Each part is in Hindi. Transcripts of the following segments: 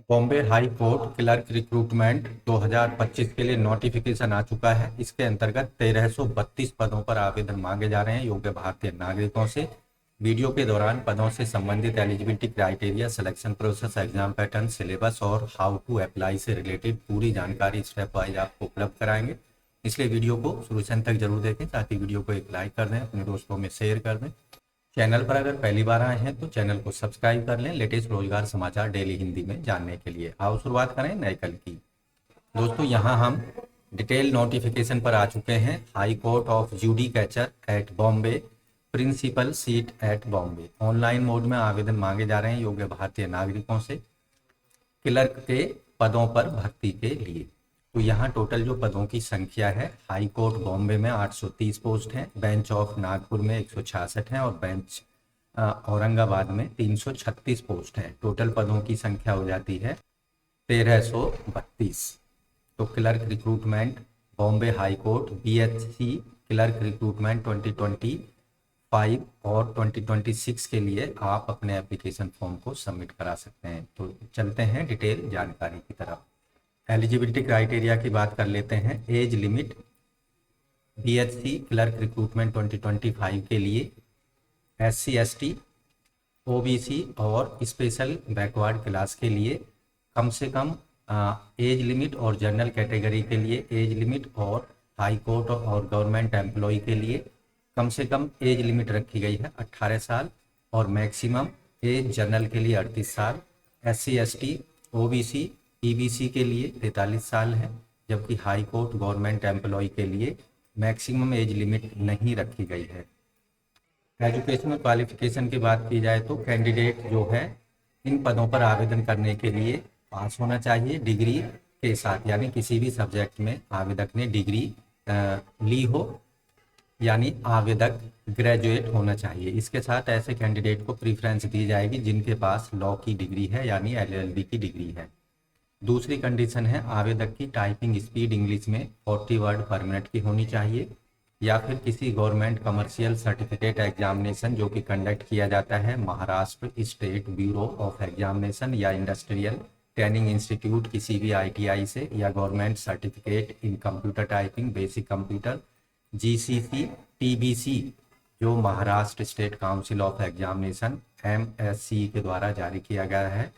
Bombay high court clerk recruitment 2025 के लिए नोटिफिकेशन आ चुका है। इसके अंतर्गत 1332 पदों पर आवेदन मांगे जा रहे हैं योग्य भारतीय नागरिकों से। वीडियो के दौरान पदों से संबंधित eligibility criteria, selection process, exam pattern, syllabus और हाउ टू अप्लाई से रिलेटेड पूरी जानकारी स्टेप वाइज आपको उपलब्ध कराएंगे। इसलिए वीडियो को शुरू से अंत तक जरूर देखें। साथ ही वीडियो को एक लाइक कर दें, अपने दोस्तों में शेयर कर दें। चैनल पर अगर पहली बार आए हैं तो चैनल को सब्सक्राइब कर लें लेटेस्ट रोजगार समाचार डेली हिंदी में जानने के लिए। आओ शुरुआत करें नए कल की। दोस्तों यहाँ हम डिटेल नोटिफिकेशन पर आ चुके हैं। High court of judicature at Bombay, principal seat at Bombay. Online mode में आवेदन मांगे जा रहे हैं योग्य भारतीय नागरिकों से क्लर्क के पदों पर भर्ती के लिए। तो यहाँ टोटल जो पदों की संख्या है, हाई कोर्ट बॉम्बे में 830 पोस्ट हैं, बेंच ऑफ नागपुर में 166 हैं और बेंच औरंगाबाद में 336 पोस्ट हैं। टोटल पदों की संख्या हो जाती है 1332। तो clerk recruitment Bombay high court BHC clerk recruitment 2025 और 2026 के लिए आप अपने एप्लीकेशन फॉर्म को सबमिट करा सकते हैं। तो चलते हैं डिटेल जानकारी की तरफ। एलिजिबिलिटी क्राइटेरिया की बात कर लेते हैं। Age limit BHC clerk recruitment 2025 के लिए SC ST OBC और स्पेशल बैकवर्ड क्लास के लिए कम से कम एज लिमिट, और जनरल कैटेगरी के लिए एज लिमिट, और हाई कोर्ट और गवर्नमेंट एम्प्लॉय के लिए कम से कम एज लिमिट रखी गई है 18 साल और मैक्सिमम एज जनरल के लिए 38 साल। SC ST OBC EBC के लिए 43 साल है, जबकि हाई कोर्ट गवर्नमेंट एम्प्लॉय के लिए मैक्सिमम एज लिमिट नहीं रखी गई है। एजुकेशनल क्वालिफिकेशन की बात की जाए तो कैंडिडेट जो है इन पदों पर आवेदन करने के लिए पास होना चाहिए डिग्री के साथ, यानी किसी भी सब्जेक्ट में आवेदक ने डिग्री ली हो, यानी आवेदक ग्रेजुएट होना चाहिए। इसके साथ ऐसे कैंडिडेट को प्रीफरेंस दी जाएगी जिनके पास लॉ की डिग्री है, यानी LLB की डिग्री है। दूसरी कंडीशन है आवेदक की टाइपिंग स्पीड इंग्लिश में 40 वर्ड पर मिनट की होनी चाहिए, या फिर किसी गवर्नमेंट कमर्शियल सर्टिफिकेट एग्जामिनेशन जो कि कंडक्ट किया जाता है Maharashtra state bureau of examination या इंडस्ट्रियल ट्रेनिंग इंस्टीट्यूट किसी भी ITI से, या government certificate in computer typing basic computer GCC TBC जो Maharashtra state council of examination MSC के द्वारा जारी किया गया है,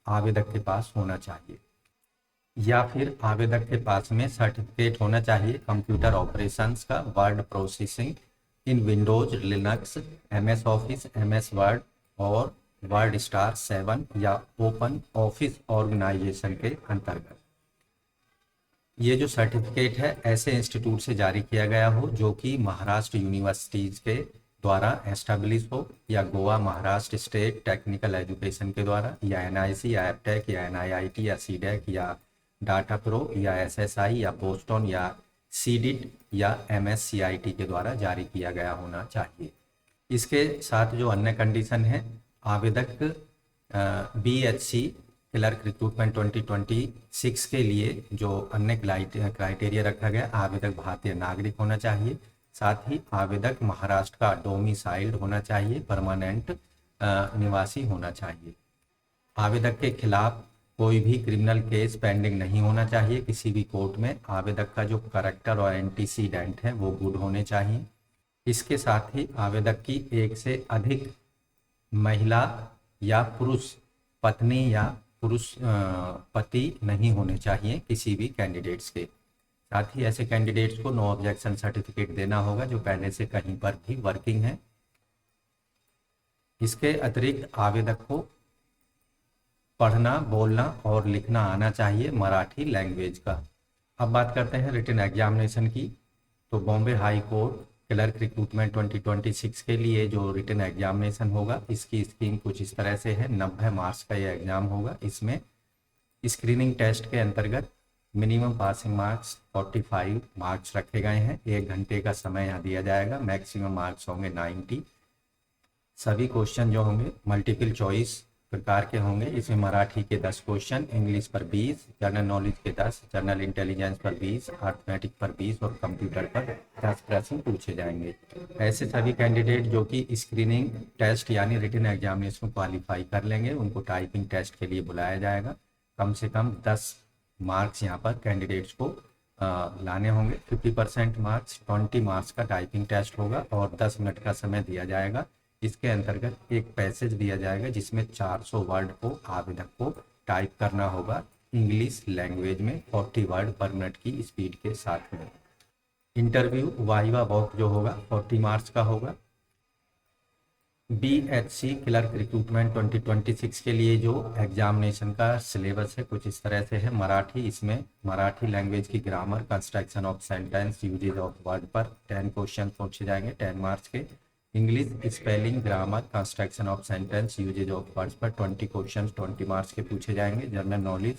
आवेदक के पास होना चाहिए। या फिर आवेदक के पास में सर्टिफिकेट होना चाहिए कंप्यूटर ऑपरेशंस का, वर्ड प्रोसेसिंग इन Windows Linux, MS office, MS word और वर्ड स्टार 7 या ओपन ऑफिस ऑर्गेनाइजेशन के अंतर्गत। ये जो सर्टिफिकेट है ऐसे इंस्टीट्यूट से जारी किया गया हो जो कि महाराष्ट्र यूनिवर्सिटीज़ के द्वारा एस्टेब्लिश हो, या Goa Maharashtra state technical education के द्वारा, या NIC या एपटेक या NIIT या CDEC या डाटा प्रो या SSI या बोस्टन या CDIT या MSCIT के द्वारा जारी किया गया होना चाहिए। इसके साथ जो अन्य कंडीशन है, आवेदक BHC क्लर्क रिक्रूटमेंट 2026 के लिए जो अन्य क्राइटेरिया रखा गया, आवेदक भारतीय नागरिक होना चाहिए, साथ ही आवेदक महाराष्ट्र का डोमिसाइल्ड होना चाहिए, परमानेंट निवासी होना चाहिए। आवेदक के खिलाफ कोई भी क्रिमिनल केस पेंडिंग नहीं होना चाहिए किसी भी कोर्ट में। आवेदक का जो करैक्टर और एंटीसीडेंट है वो गुड होने चाहिए। इसके साथ ही आवेदक की एक से अधिक महिला या पुरुष पत्नी या पुरुष पति नहीं होने चाहिए किसी भी कैंडिडेट्स के। साथ ही ऐसे कैंडिडेट्स को नो ऑब्जेक्शन सर्टिफिकेट देना होगा जो पहले से कहीं पर भी वर्किंग है। इसके अतिरिक्त आवेदक को पढ़ना, बोलना और लिखना आना चाहिए मराठी लैंग्वेज का। अब बात करते हैं रिटन एग्जामिनेशन की। तो Bombay high court clerk recruitment 2026 के लिए जो रिटन एग्जामिनेशन होगा, इसकी स्कीम कुछ इस तरह से है। 90 मार्क्स का ये एग्ज़ाम होगा। इसमें स्क्रीनिंग टेस्ट के अंतर्गत मिनिमम पासिंग मार्क्स 45 मार्क्स रखे गए हैं। 1 घंटे का समय यहाँ दिया जाएगा। मैक्सिमम मार्क्स होंगे 90। सभी क्वेश्चन जो होंगे मल्टीपल चॉइस प्रकार के होंगे। इसमें मराठी के 10 क्वेश्चन, इंग्लिश पर 20, जनरल नॉलेज के 10, जनरल इंटेलिजेंस पर 20, अर्थमेटिक पर 20 और कंप्यूटर पर 10 प्रश्न पूछे जाएंगे। ऐसे सभी कैंडिडेट जो कि स्क्रीनिंग टेस्ट यानी रिटन एग्जामिनेशन क्वालिफाई कर लेंगे उनको टाइपिंग टेस्ट के लिए बुलाया जाएगा। कम से कम 10 मार्क्स यहाँ पर कैंडिडेट्स को लाने होंगे। 50% मार्क्स, 20 मार्क्स का टाइपिंग टेस्ट होगा और 10 मिनट का समय दिया जाएगा। इसके अंतर्गत एक पैसेज दिया जाएगा जिसमें 400 वर्ड को आवेदक को टाइप करना होगा इंग्लिश लैंग्वेज में 40 वर्ड पर मिनट की स्पीड के साथ में। इंटरव्यू वाइवा वॉक जो होगा 40 मार्क्स का होगा। BHC क्लर्क रिक्रूटमेंट 2026 के लिए जो एग्जामिनेशन का सिलेबस है कुछ इस तरह से है। मराठी, इसमें मराठी लैंग्वेज की grammar, construction of sentence, usage of word पर 10 क्वेश्चन पूछे जाएंगे 10 मार्क्स के। English spelling, grammar, construction of sentence, usage of words पर 20 क्वेश्चन 20 मार्क्स के पूछे जाएंगे। जनरल नॉलेज,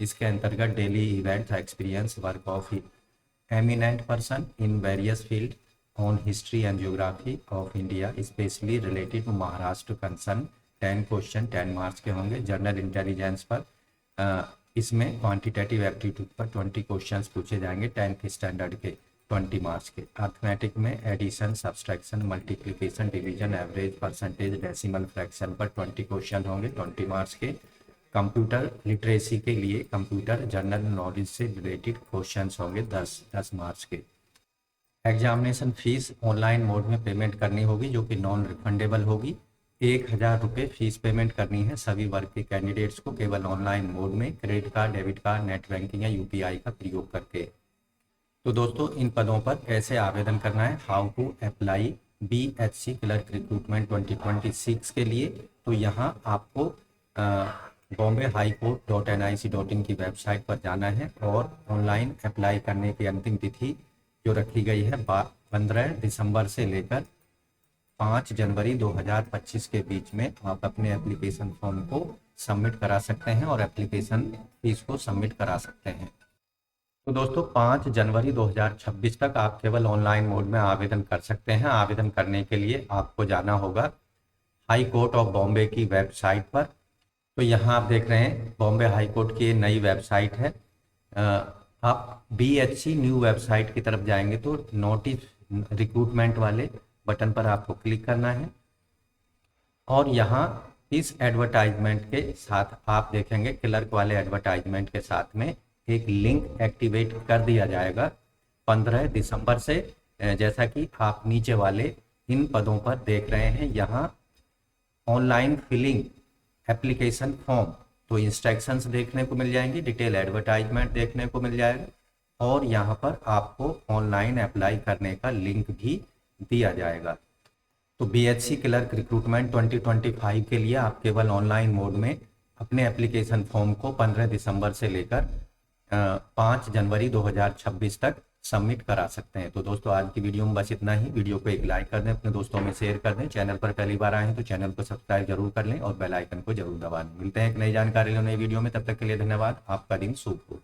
इसके अंतर्गत daily events, experience, work of eminent person in various field on history and geography of India specially related to Maharashtra concern 10 question 10 marks के होंगे। जनरल इंटेलिजेंस पर इसमें क्वांटिटेटिव एप्टीट्यूड पर 20 क्वेश्चंस पूछे जाएंगे 10th स्टैंडर्ड के 20 मार्क्स के। अर्थमेटिक में addition, subtraction, multiplication, division, average, percentage, decimal fraction पर 20 क्वेश्चन होंगे 20 मार्क्स के। कंप्यूटर लिटरेसी के लिए कंप्यूटर जनरल नॉलेज से रिलेटेड क्वेश्चंस होंगे 10 मार्क्स के। एग्जामिनेशन फीस ऑनलाइन मोड में पेमेंट करनी होगी जो कि नॉन रिफंडेबल होगी। 1000 रुपये फीस पेमेंट करनी है सभी वर्ग के कैंडिडेट्स को केवल ऑनलाइन मोड में credit card, debit card, net banking या UPI का प्रयोग करके। तो दोस्तों इन पदों पर कैसे आवेदन करना है, how to apply BHC clerk recruitment 2026 के लिए, तो यहाँ आपको bombay-high-court.nic.in की वेबसाइट पर जाना है और ऑनलाइन अप्लाई करने की अंतिम तिथि जो रखी गई है 15 दिसंबर से लेकर 5 जनवरी 2025 के बीच में आप अपने एप्लीकेशन फॉर्म को सबमिट करा सकते हैं और एप्लीकेशन फीस को सबमिट करा सकते हैं। तो दोस्तों 5 जनवरी 2026 तक आप केवल ऑनलाइन मोड में आवेदन कर सकते हैं। आवेदन करने के लिए आपको जाना होगा हाई कोर्ट ऑफ बॉम्बे की वेबसाइट पर। तो यहाँ आप देख रहे हैं बॉम्बे हाई कोर्ट की नई वेबसाइट है। आप BHC न्यू वेबसाइट की तरफ जाएंगे तो नोटिस रिक्रूटमेंट वाले बटन पर आपको क्लिक करना है और यहाँ इस एडवर्टाइजमेंट के साथ आप देखेंगे क्लर्क वाले एडवर्टाइजमेंट के साथ में एक लिंक एक्टिवेट कर दिया जाएगा 15 दिसंबर से। जैसा कि आप नीचे वाले इन पदों पर देख रहे हैं, यहाँ ऑनलाइन फिलिंग एप्लीकेशन फॉर्म, तो इंस्ट्रक्शंस देखने को मिल जाएंगी, डिटेल एडवर्टाइजमेंट देखने को मिल जाएगा और यहाँ पर आपको ऑनलाइन अप्लाई करने का लिंक भी दिया जाएगा। तो BHC क्लर्क रिक्रूटमेंट 2025 के लिए आप केवल ऑनलाइन मोड में अपने एप्लीकेशन फॉर्म को 15 दिसंबर से लेकर 5 जनवरी 2026 तक सबमिट करा सकते हैं। तो दोस्तों आज की वीडियो में बस इतना ही। वीडियो को एक लाइक कर दें, अपने दोस्तों में शेयर कर दें। चैनल पर पहली बार आए हैं तो चैनल को सब्सक्राइब जरूर कर लें और बेल आइकन को जरूर दबा लें। मिलते हैं एक नई जानकारी ले नई वीडियो में, तब तक के लिए धन्यवाद। आपका दिन शुभ हो।